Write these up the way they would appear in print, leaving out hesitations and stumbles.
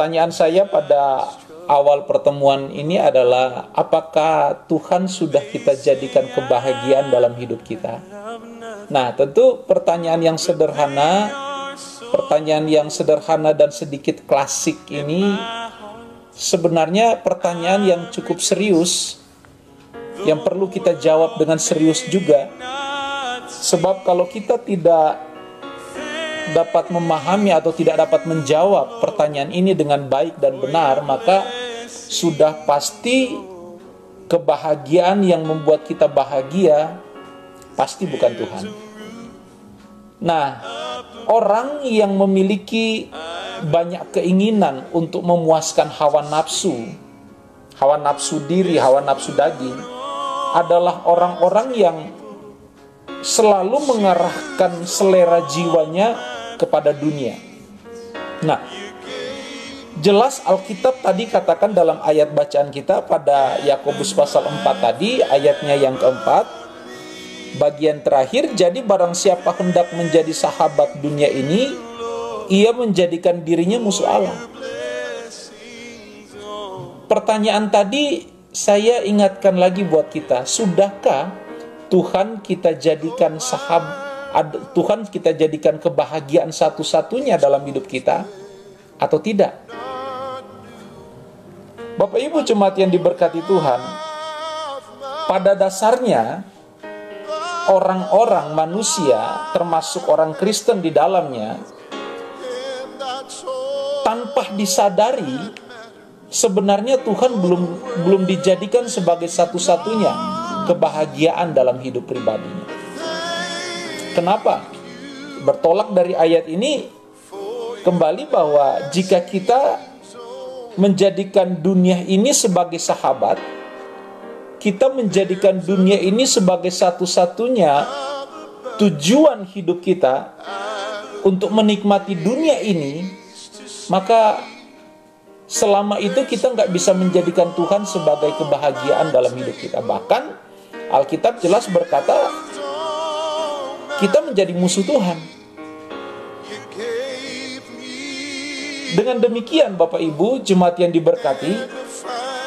pertanyaan saya pada awal pertemuan ini adalah, apakah Tuhan sudah kita jadikan kebahagiaan dalam hidup kita? Nah, tentu pertanyaan yang sederhana dan sedikit klasik ini sebenarnya pertanyaan yang cukup serius, yang perlu kita jawab dengan serius juga. Sebab kalau kita tidak dapat memahami atau tidak dapat menjawab pertanyaan ini dengan baik dan benar, maka sudah pasti kebahagiaan yang membuat kita bahagia pasti bukan Tuhan. Nah, orang yang memiliki banyak keinginan untuk memuaskan hawa nafsu diri, hawa nafsu daging, adalah orang-orang yang selalu mengarahkan selera jiwanya kepada dunia. Nah, jelas Alkitab tadi katakan dalam ayat bacaan kita pada Yakobus pasal 4 tadi, ayatnya yang keempat, bagian terakhir, jadi barang siapa hendak menjadi sahabat dunia ini, ia menjadikan dirinya musuh Allah. Pertanyaan tadi saya ingatkan lagi buat kita, sudahkah Tuhan kita jadikan Tuhan kita jadikan kebahagiaan satu-satunya dalam hidup kita atau tidak? Bapak Ibu jemaat yang diberkati Tuhan, pada dasarnya orang-orang manusia, termasuk orang Kristen di dalamnya, tanpa disadari sebenarnya Tuhan belum dijadikan sebagai satu-satunya kebahagiaan dalam hidup pribadinya. Kenapa? Bertolak dari ayat ini kembali bahwa jika kita menjadikan dunia ini sebagai sahabat, kita menjadikan dunia ini sebagai satu-satunya tujuan hidup kita untuk menikmati dunia ini, maka selama itu kita nggak bisa menjadikan Tuhan sebagai kebahagiaan dalam hidup kita. Bahkan Alkitab jelas berkata kita menjadi musuh Tuhan. Dengan demikian Bapak Ibu jemaat yang diberkati,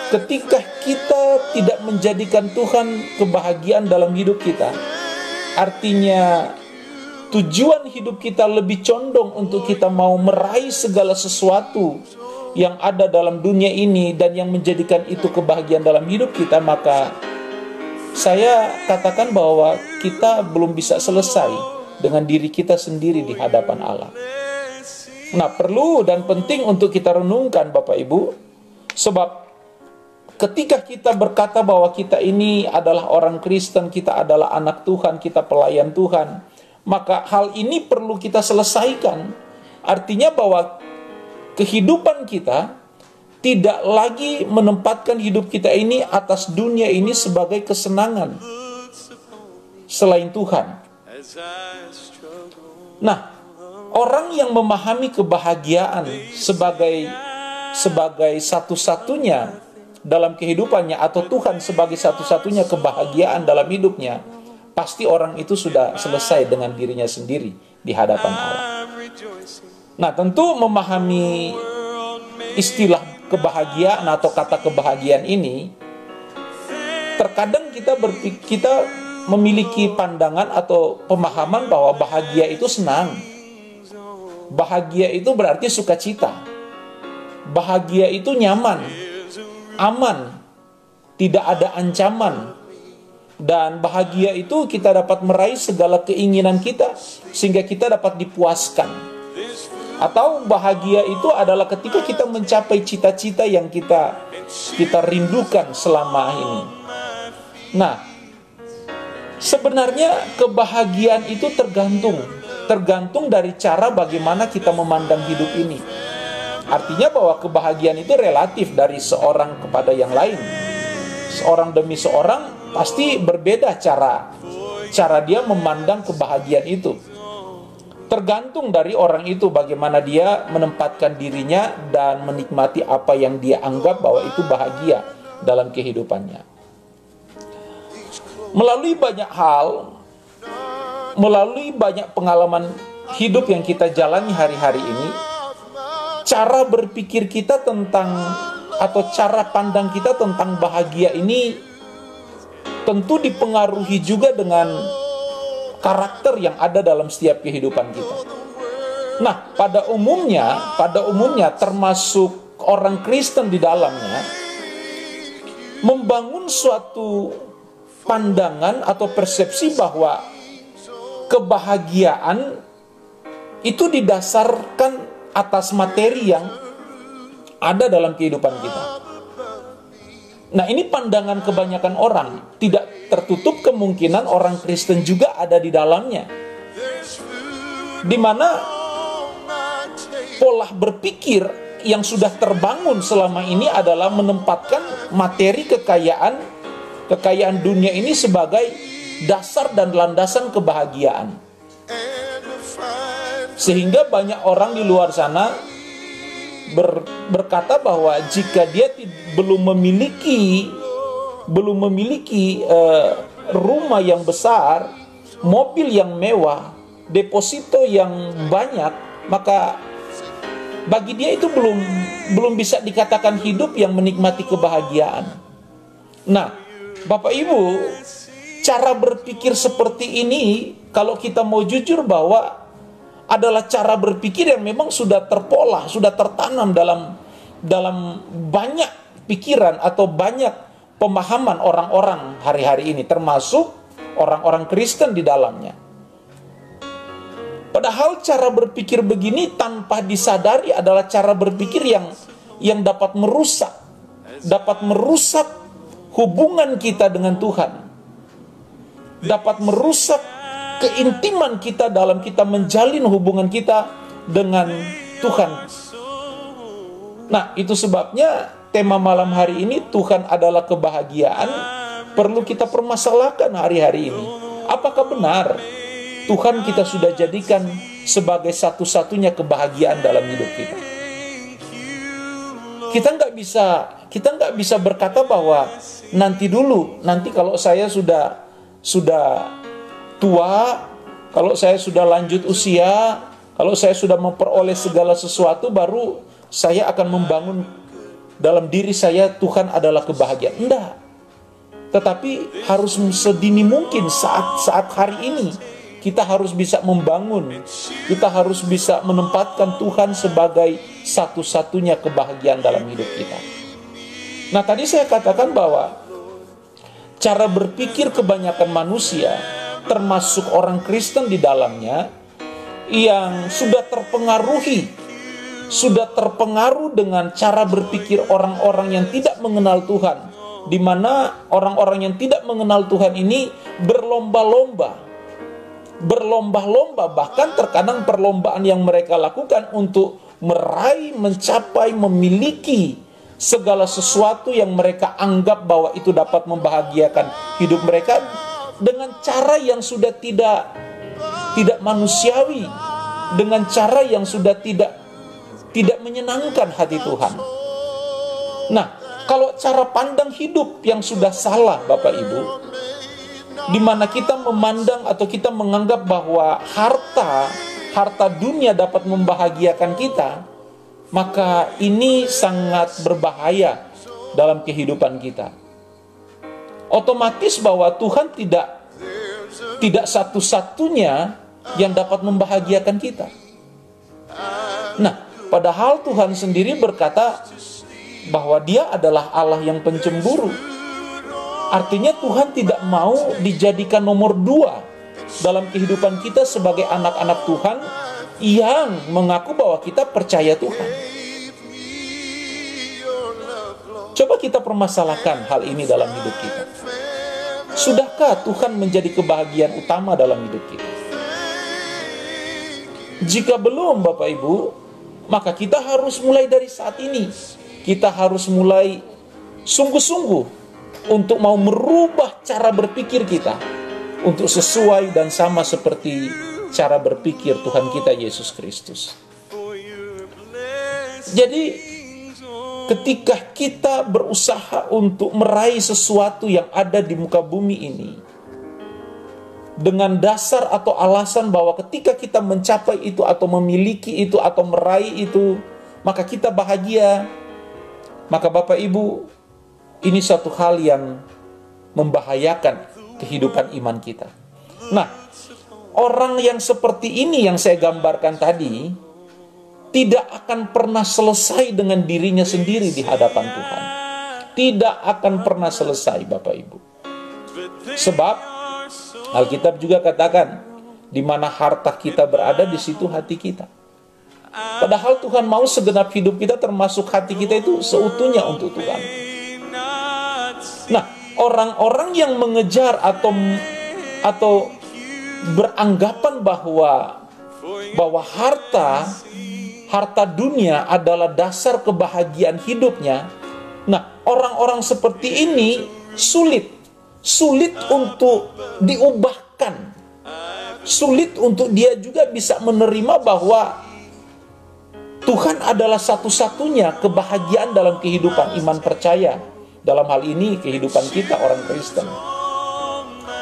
ketika kita tidak menjadikan Tuhan kebahagiaan dalam hidup kita, artinya tujuan hidup kita lebih condong untuk kita mau meraih segala sesuatu yang ada dalam dunia ini dan yang menjadikan itu kebahagiaan dalam hidup kita, maka saya katakan bahwa kita belum bisa selesai dengan diri kita sendiri di hadapan Allah. Nah, perlu dan penting untuk kita renungkan Bapak Ibu, sebab ketika kita berkata bahwa kita ini adalah orang Kristen, kita adalah anak Tuhan, kita pelayan Tuhan, maka hal ini perlu kita selesaikan. Artinya bahwa kehidupan kita tidak lagi menempatkan hidup kita ini atas dunia ini sebagai kesenangan selain Tuhan. Nah, orang yang memahami kebahagiaan sebagai satu-satunya dalam kehidupannya, atau Tuhan sebagai satu-satunya kebahagiaan dalam hidupnya, pasti orang itu sudah selesai dengan dirinya sendiri di hadapan Allah. Nah, tentu memahami istilah kebahagiaan atau kata kebahagiaan ini, terkadang kita memiliki pandangan atau pemahaman bahwa bahagia itu senang. Bahagia itu berarti sukacita. Bahagia itu nyaman, aman, tidak ada ancaman. Dan bahagia itu kita dapat meraih segala keinginan kita sehingga kita dapat dipuaskan. Atau bahagia itu adalah ketika kita mencapai cita-cita yang kita rindukan selama ini. Nah, sebenarnya kebahagiaan itu tergantung dari cara bagaimana kita memandang hidup ini. Artinya bahwa kebahagiaan itu relatif dari seorang kepada yang lain. Seorang demi seorang pasti berbeda cara dia memandang kebahagiaan itu. Tergantung dari orang itu bagaimana dia menempatkan dirinya dan menikmati apa yang dia anggap bahwa itu bahagia dalam kehidupannya. Melalui banyak hal, melalui banyak pengalaman hidup yang kita jalani hari-hari ini, cara berpikir kita tentang, atau cara pandang kita tentang bahagia ini tentu dipengaruhi juga dengan karakter yang ada dalam setiap kehidupan kita. Nah, pada umumnya termasuk orang Kristen di dalamnya, membangun suatu pandangan atau persepsi bahwa kebahagiaan itu didasarkan atas materi yang ada dalam kehidupan kita. Nah, ini pandangan kebanyakan orang. Tidak tertutup kemungkinan orang Kristen juga ada di dalamnya, di mana pola berpikir yang sudah terbangun selama ini adalah menempatkan materi kekayaan dunia ini sebagai dasar dan landasan kebahagiaan. Sehingga banyak orang di luar sana berkata bahwa jika dia belum memiliki rumah yang besar, mobil yang mewah, deposito yang banyak, maka bagi dia itu belum bisa dikatakan hidup yang menikmati kebahagiaan. Nah, Bapak Ibu, cara berpikir seperti ini, kalau kita mau jujur, bahwa adalah cara berpikir yang memang sudah terpola, sudah tertanam dalam banyak pikiran atau banyak pemahaman orang-orang hari-hari ini, termasuk orang-orang Kristen di dalamnya. Padahal cara berpikir begini tanpa disadari adalah cara berpikir yang dapat merusak hubungan kita dengan Tuhan, dapat merusak keintiman kita dalam kita menjalin hubungan kita dengan Tuhan. Nah, itu sebabnya tema malam hari ini, Tuhan adalah kebahagiaan, perlu kita permasalahkan hari-hari ini. Apakah benar Tuhan kita sudah jadikan sebagai satu-satunya kebahagiaan dalam hidup kita? Kita nggak bisa berkata bahwa nanti kalau saya sudah tua, kalau saya sudah lanjut usia, kalau saya sudah memperoleh segala sesuatu, baru saya akan membangun dalam diri saya Tuhan adalah kebahagiaan. Enggak. Tetapi harus sedini mungkin saat hari ini kita harus bisa membangun, kita harus bisa menempatkan Tuhan sebagai satu-satunya kebahagiaan dalam hidup kita. Nah, tadi saya katakan bahwa cara berpikir kebanyakan manusia, termasuk orang Kristen di dalamnya, yang sudah terpengaruh dengan cara berpikir orang-orang yang tidak mengenal Tuhan, di mana orang-orang yang tidak mengenal Tuhan ini berlomba-lomba, bahkan terkadang perlombaan yang mereka lakukan untuk meraih, mencapai, memiliki segala sesuatu yang mereka anggap bahwa itu dapat membahagiakan hidup mereka, dengan cara yang sudah tidak manusiawi, dengan cara yang sudah tidak menyenangkan hati Tuhan. Nah, kalau cara pandang hidup yang sudah salah, Bapak Ibu, di mana kita memandang atau kita menganggap bahwa harta dunia dapat membahagiakan kita, maka ini sangat berbahaya dalam kehidupan kita. Otomatis bahwa Tuhan tidak satu-satunya yang dapat membahagiakan kita. Nah, padahal Tuhan sendiri berkata bahwa Dia adalah Allah yang pencemburu. Artinya Tuhan tidak mau dijadikan nomor 2 dalam kehidupan kita sebagai anak-anak Tuhan yang mengaku bahwa kita percaya Tuhan. Coba kita permasalahkan hal ini dalam hidup kita. Sudahkah Tuhan menjadi kebahagiaan utama dalam hidup kita? Jika belum, Bapak Ibu, maka kita harus mulai dari saat ini. Kita harus mulai sungguh-sungguh untuk mau merubah cara berpikir kita untuk sesuai dan sama seperti cara berpikir Tuhan kita Yesus Kristus. Jadi ketika kita berusaha untuk meraih sesuatu yang ada di muka bumi ini, dengan dasar atau alasan bahwa ketika kita mencapai itu atau memiliki itu atau meraih itu, maka kita bahagia. Maka Bapak Ibu, ini suatu hal yang membahayakan kehidupan iman kita. Nah, orang yang seperti ini yang saya gambarkan tadi tidak akan pernah selesai dengan dirinya sendiri di hadapan Tuhan. Tidak akan pernah selesai, Bapak Ibu. Sebab Alkitab juga katakan, di mana harta kita berada, di situ hati kita. Padahal Tuhan mau segenap hidup kita, termasuk hati kita, itu seutuhnya untuk Tuhan. Nah, orang-orang yang mengejar atau beranggapan bahwa harta dunia adalah dasar kebahagiaan hidupnya. Nah, orang-orang seperti ini sulit untuk diubahkan. Sulit untuk dia juga bisa menerima bahwa Tuhan adalah satu-satunya kebahagiaan dalam kehidupan iman percaya. Dalam hal ini kehidupan kita orang Kristen.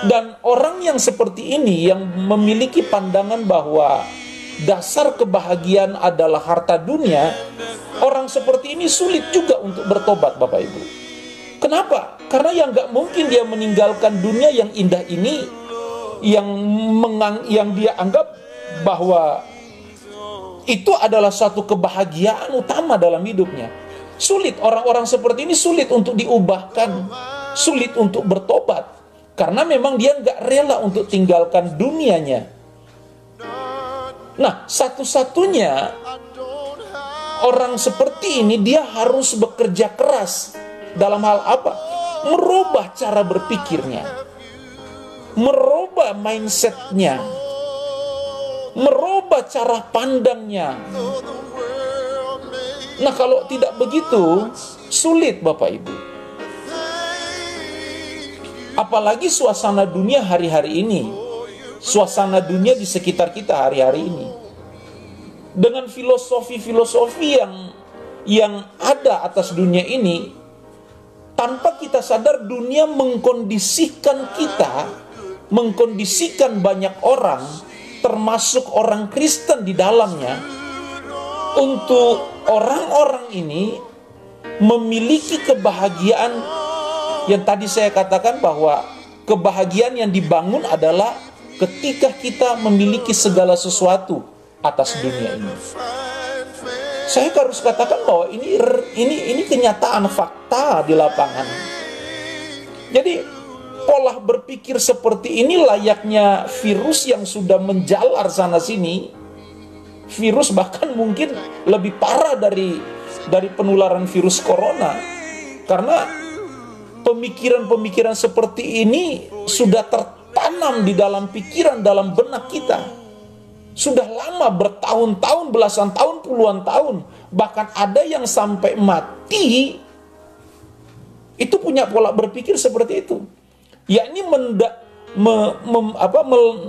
Dan orang yang seperti ini yang memiliki pandangan bahwa dasar kebahagiaan adalah harta dunia, orang seperti ini sulit juga untuk bertobat, Bapak Ibu. Kenapa? Karena yang gak mungkin dia meninggalkan dunia yang indah ini, yang dia anggap bahwa itu adalah suatu kebahagiaan utama dalam hidupnya. Sulit, orang-orang seperti ini sulit untuk diubahkan, sulit untuk bertobat, karena memang dia gak rela untuk tinggalkan dunianya. Nah, satu-satunya orang seperti ini, dia harus bekerja keras. Dalam hal apa? Merubah cara berpikirnya, merubah mindsetnya, merubah cara pandangnya. Nah, kalau tidak begitu, sulit, Bapak Ibu. Apalagi suasana dunia hari-hari ini, suasana dunia di sekitar kita hari-hari ini, dengan filosofi-filosofi yang ada atas dunia ini, tanpa kita sadar dunia mengkondisikan kita, mengkondisikan banyak orang, termasuk orang Kristen di dalamnya, untuk orang-orang ini memiliki kebahagiaan yang tadi saya katakan bahwa kebahagiaan yang dibangun adalah ketika kita memiliki segala sesuatu atas dunia ini. Saya harus katakan bahwa ini kenyataan fakta di lapangan. Jadi pola berpikir seperti ini layaknya virus yang sudah menjalar sana sini. Virus bahkan mungkin lebih parah dari penularan virus corona. Karena pemikiran-pemikiran seperti ini sudah tertanam di dalam pikiran, dalam benak kita. Sudah lama, bertahun-tahun, belasan tahun, puluhan tahun. Bahkan ada yang sampai mati itu punya pola berpikir seperti itu. Yakni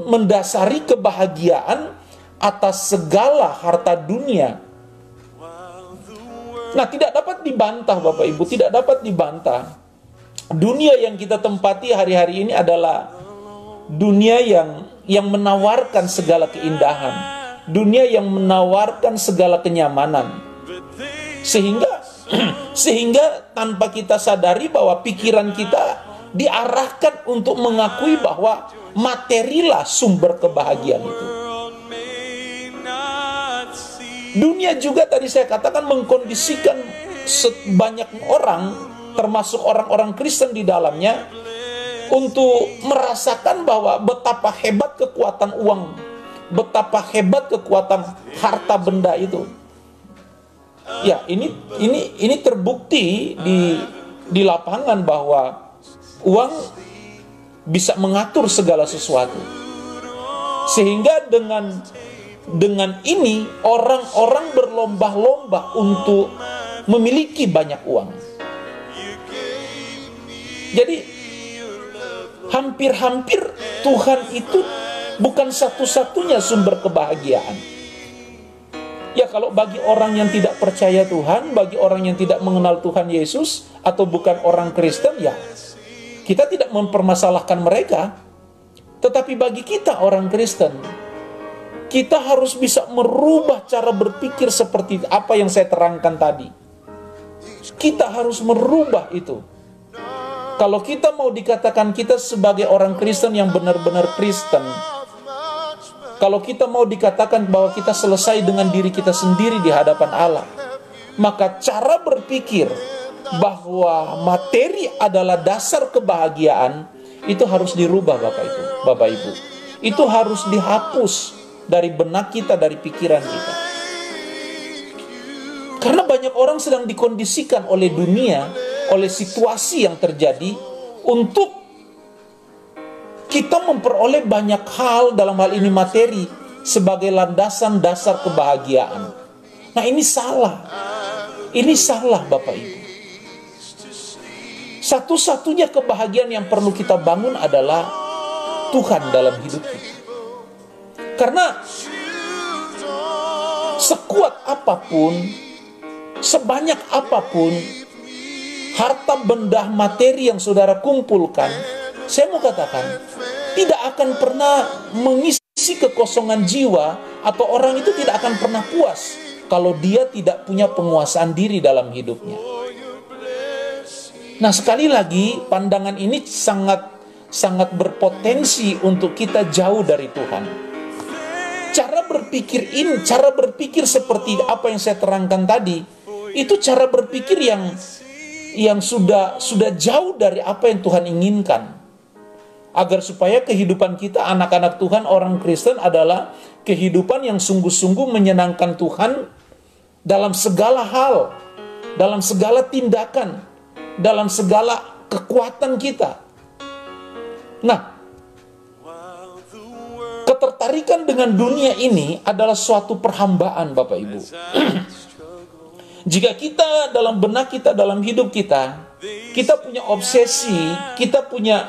mendasari kebahagiaan atas segala harta dunia. Nah, tidak dapat dibantah, Bapak Ibu, tidak dapat dibantah. Dunia yang kita tempati hari-hari ini adalah dunia yang menawarkan segala keindahan, dunia yang menawarkan segala kenyamanan, sehingga tanpa kita sadari bahwa pikiran kita diarahkan untuk mengakui bahwa materilah sumber kebahagiaan itu. Dunia juga tadi saya katakan mengkondisikan banyak orang, termasuk orang-orang Kristen di dalamnya, untuk merasakan bahwa betapa hebat kekuatan uang, betapa hebat kekuatan harta benda itu. Ya, ini terbukti di lapangan bahwa uang bisa mengatur segala sesuatu. Sehingga dengan ini orang-orang berlomba-lomba untuk memiliki banyak uang. Jadi hampir-hampir Tuhan itu bukan satu-satunya sumber kebahagiaan. Ya, kalau bagi orang yang tidak percaya Tuhan, bagi orang yang tidak mengenal Tuhan Yesus, atau bukan orang Kristen, ya kita tidak mempermasalahkan mereka. Tetapi bagi kita orang Kristen, Kita harus bisa merubah cara berpikir seperti apa yang saya terangkan tadi. Kita harus merubah itu. Kalau kita mau dikatakan kita sebagai orang Kristen yang benar-benar Kristen, kalau kita mau dikatakan bahwa kita selesai dengan diri kita sendiri di hadapan Allah, maka cara berpikir bahwa materi adalah dasar kebahagiaan itu harus dirubah, Bapak Ibu. Itu harus dihapus dari benak kita, dari pikiran kita. Karena banyak orang sedang dikondisikan oleh dunia, oleh situasi yang terjadi untuk kita memperoleh banyak hal, dalam hal ini materi, sebagai landasan dasar kebahagiaan. Nah, ini salah. Ini salah, Bapak Ibu. Satu-satunya kebahagiaan yang perlu kita bangun adalah Tuhan dalam hidup kita. Karena sekuat apapun, sebanyak apapun harta benda materi yang saudara kumpulkan, saya mau katakan, tidak akan pernah mengisi kekosongan jiwa, atau orang itu tidak akan pernah puas kalau dia tidak punya penguasaan diri dalam hidupnya. Nah, sekali lagi, pandangan ini sangat berpotensi untuk kita jauh dari Tuhan. Cara berpikir seperti apa yang saya terangkan tadi, itu cara berpikir yang sudah jauh dari apa yang Tuhan inginkan. Agar supaya kehidupan kita, anak-anak Tuhan, orang Kristen, adalah kehidupan yang sungguh-sungguh menyenangkan Tuhan dalam segala hal, dalam segala tindakan, dalam segala kekuatan kita. Nah, ketertarikan dengan dunia ini adalah suatu perhambaan, Bapak Ibu. Jika kita dalam benak kita, dalam hidup kita punya obsesi, kita punya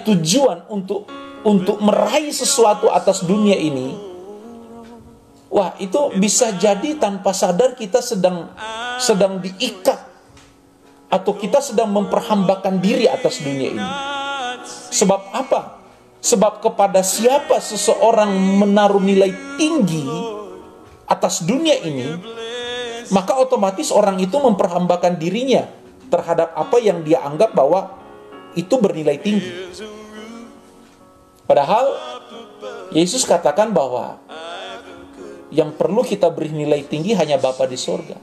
tujuan untuk meraih sesuatu atas dunia ini, wah, itu bisa jadi tanpa sadar kita sedang diikat, atau kita sedang memperhambakan diri atas dunia ini. Sebab apa? Sebab kepada siapa seseorang menaruh nilai tinggi atas dunia ini, maka otomatis orang itu memperhambakan dirinya terhadap apa yang dia anggap bahwa itu bernilai tinggi. Padahal Yesus katakan bahwa yang perlu kita beri nilai tinggi hanya Bapa di sorga.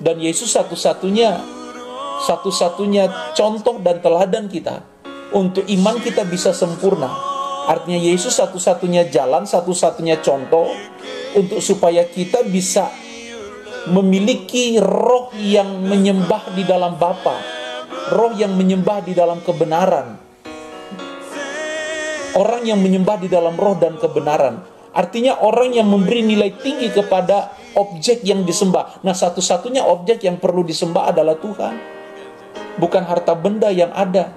Dan Yesus satu-satunya contoh dan teladan kita untuk iman kita bisa sempurna. Artinya Yesus satu-satunya jalan, satu-satunya contoh untuk supaya kita bisa memiliki roh yang menyembah di dalam Bapa, roh yang menyembah di dalam kebenaran, orang yang menyembah di dalam roh dan kebenaran. Artinya orang yang memberi nilai tinggi kepada objek yang disembah. Nah, satu-satunya objek yang perlu disembah adalah Tuhan, bukan harta benda yang ada.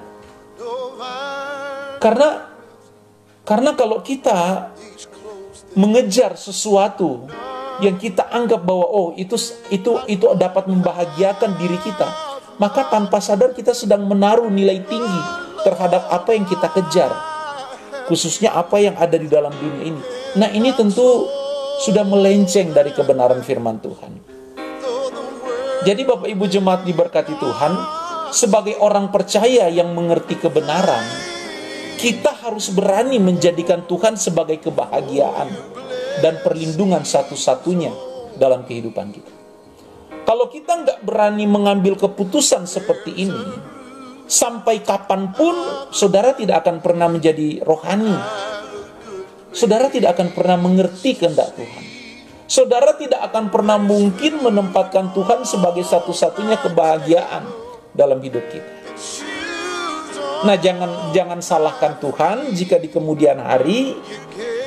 Karena kalau kita mengejar sesuatu yang kita anggap bahwa itu dapat membahagiakan diri kita, maka tanpa sadar kita sedang menaruh nilai tinggi terhadap apa yang kita kejar, khususnya apa yang ada di dalam dunia ini. Nah, ini tentu sudah melenceng dari kebenaran firman Tuhan. Jadi Bapak Ibu jemaat diberkati Tuhan, sebagai orang percaya yang mengerti kebenaran, kita harus berani menjadikan Tuhan sebagai kebahagiaan dan perlindungan satu-satunya dalam kehidupan kita. Kalau kita nggak berani mengambil keputusan seperti ini, sampai kapanpun saudara tidak akan pernah menjadi rohani. Saudara tidak akan pernah mengerti kehendak Tuhan. Saudara tidak akan pernah mungkin menempatkan Tuhan sebagai satu-satunya kebahagiaan dalam hidup kita. Nah, jangan salahkan Tuhan jika di kemudian hari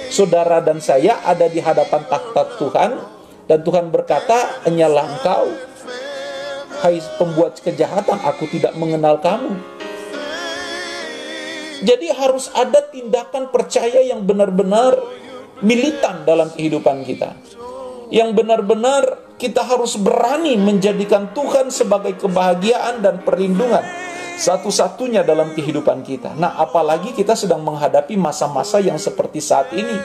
saudara dan saya ada di hadapan takhta Tuhan dan Tuhan berkata, "Enyalah engkau, hai pembuat kejahatan, aku tidak mengenal kamu." Jadi harus ada tindakan percaya yang benar-benar militan dalam kehidupan kita. Yang benar-benar kita harus berani menjadikan Tuhan sebagai kebahagiaan dan perlindungan satu-satunya dalam kehidupan kita. Nah, apalagi kita sedang menghadapi masa-masa yang seperti saat ini.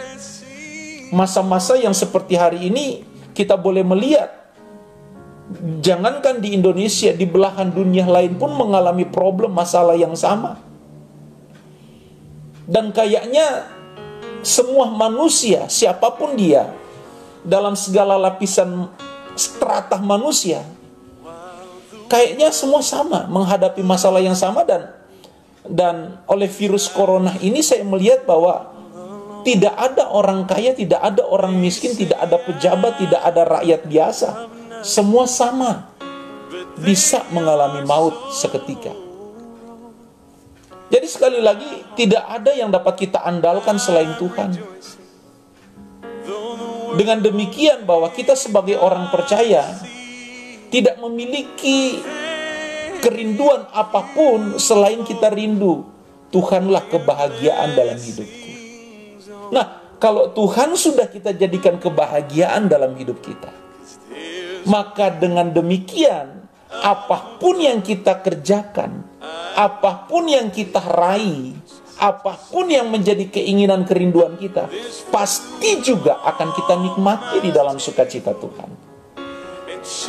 masa-masa yang seperti hari ini kita boleh melihat, jangankan di Indonesia, di belahan dunia lain pun mengalami problem masalah yang sama. Dan kayaknya semua manusia, siapapun dia, dalam segala lapisan strata manusia, kayaknya semua sama menghadapi masalah yang sama. Dan oleh virus corona ini saya melihat bahwa tidak ada orang kaya, tidak ada orang miskin, tidak ada pejabat, tidak ada rakyat biasa. Semua sama bisa mengalami maut seketika. Jadi sekali lagi, tidak ada yang dapat kita andalkan selain Tuhan. Dengan demikian bahwa kita sebagai orang percaya tidak memiliki kerinduan apapun selain kita rindu, Tuhanlah kebahagiaan dalam hidupku. Nah, kalau Tuhan sudah kita jadikan kebahagiaan dalam hidup kita, maka dengan demikian apapun yang kita kerjakan, apapun yang kita raih, apapun yang menjadi keinginan kerinduan kita, pasti juga akan kita nikmati di dalam sukacita Tuhan.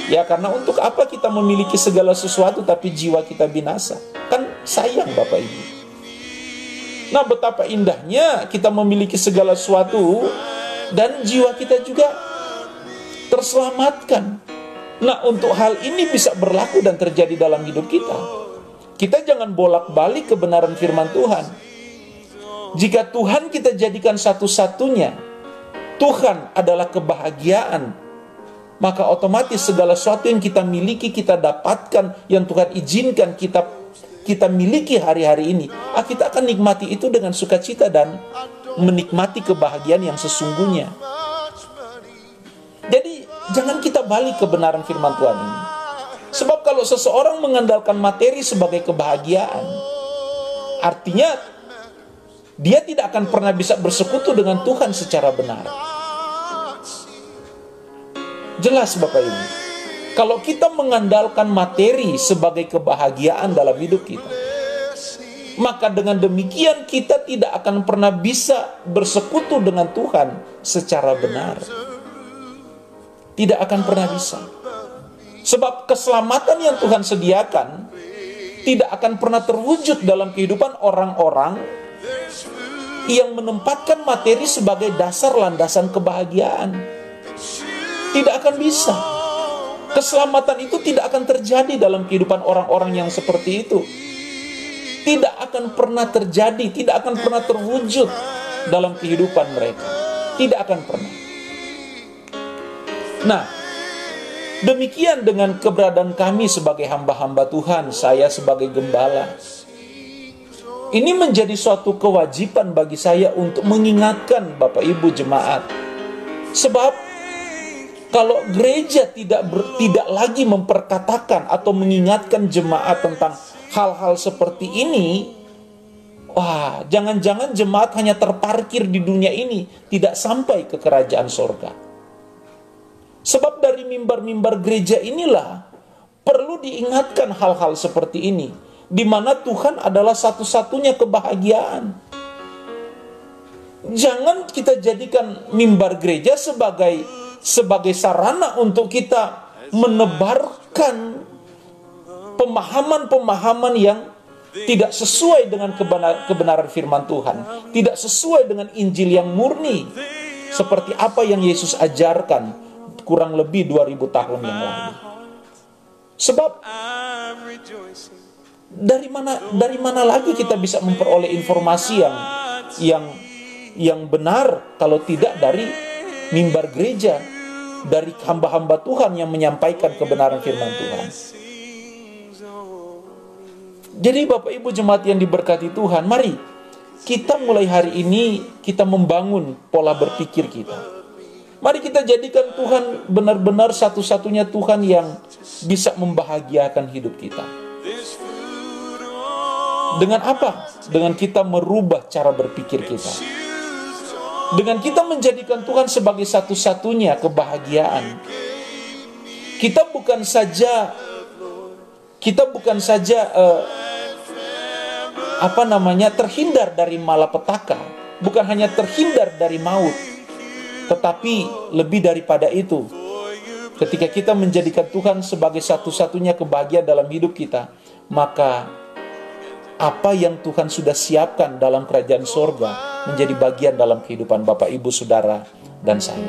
Ya, karena untuk apa kita memiliki segala sesuatu tapi jiwa kita binasa? Kan sayang Bapak Ibu. Nah, betapa indahnya kita memiliki segala sesuatu dan jiwa kita juga terselamatkan. Nah, untuk hal ini bisa berlaku dan terjadi dalam hidup kita, kita jangan bolak-balik kebenaran firman Tuhan. Jika Tuhan kita jadikan satu-satunya, Tuhan adalah kebahagiaan, maka otomatis segala sesuatu yang kita miliki, kita dapatkan, yang Tuhan izinkan kita miliki hari-hari ini, kita akan nikmati itu dengan sukacita dan menikmati kebahagiaan yang sesungguhnya. Jadi jangan kita balik kebenaran firman Tuhan ini. Sebab kalau seseorang mengandalkan materi sebagai kebahagiaan, artinya dia tidak akan pernah bisa bersekutu dengan Tuhan secara benar. Jelas Bapak Ibu, kalau kita mengandalkan materi sebagai kebahagiaan dalam hidup kita, maka dengan demikian kita tidak akan pernah bisa bersekutu dengan Tuhan secara benar. Tidak akan pernah bisa. Sebab keselamatan yang Tuhan sediakan tidak akan pernah terwujud dalam kehidupan orang-orang yang menempatkan materi sebagai dasar landasan kebahagiaan. Tidak akan bisa. Keselamatan itu tidak akan terjadi dalam kehidupan orang-orang yang seperti itu. Tidak akan pernah terjadi, tidak akan pernah terwujud dalam kehidupan mereka. Tidak akan pernah. Nah, demikian dengan keberadaan kami sebagai hamba-hamba Tuhan, saya sebagai gembala. Ini menjadi suatu kewajiban bagi saya untuk mengingatkan Bapak Ibu jemaat. Sebab kalau gereja tidak lagi memperkatakan atau mengingatkan jemaat tentang hal-hal seperti ini, wah, jangan-jangan jemaat hanya terparkir di dunia ini, tidak sampai ke kerajaan sorga. Sebab dari mimbar-mimbar gereja inilah perlu diingatkan hal-hal seperti ini, di mana Tuhan adalah satu-satunya kebahagiaan. Jangan kita jadikan mimbar gereja sebagai sarana untuk kita menebarkan pemahaman-pemahaman yang tidak sesuai dengan kebenaran firman Tuhan, tidak sesuai dengan Injil yang murni, seperti apa yang Yesus ajarkan kurang lebih 2000 tahun yang lalu. Sebab dari mana lagi kita bisa memperoleh informasi yang benar kalau tidak dari mimbar gereja, dari hamba-hamba Tuhan yang menyampaikan kebenaran firman Tuhan. Jadi Bapak Ibu jemaat yang diberkati Tuhan, mari kita mulai hari ini kita membangun pola berpikir kita. Mari kita jadikan Tuhan benar-benar satu-satunya Tuhan yang bisa membahagiakan hidup kita. Dengan apa? Dengan kita merubah cara berpikir kita. Dengan kita menjadikan Tuhan sebagai satu-satunya kebahagiaan. Kita bukan saja terhindar dari malapetaka, bukan hanya terhindar dari maut, Tetapi lebih daripada itu, ketika kita menjadikan Tuhan sebagai satu-satunya kebahagiaan dalam hidup kita, maka apa yang Tuhan sudah siapkan dalam kerajaan sorga menjadi bagian dalam kehidupan Bapak, Ibu, Saudara, dan saya.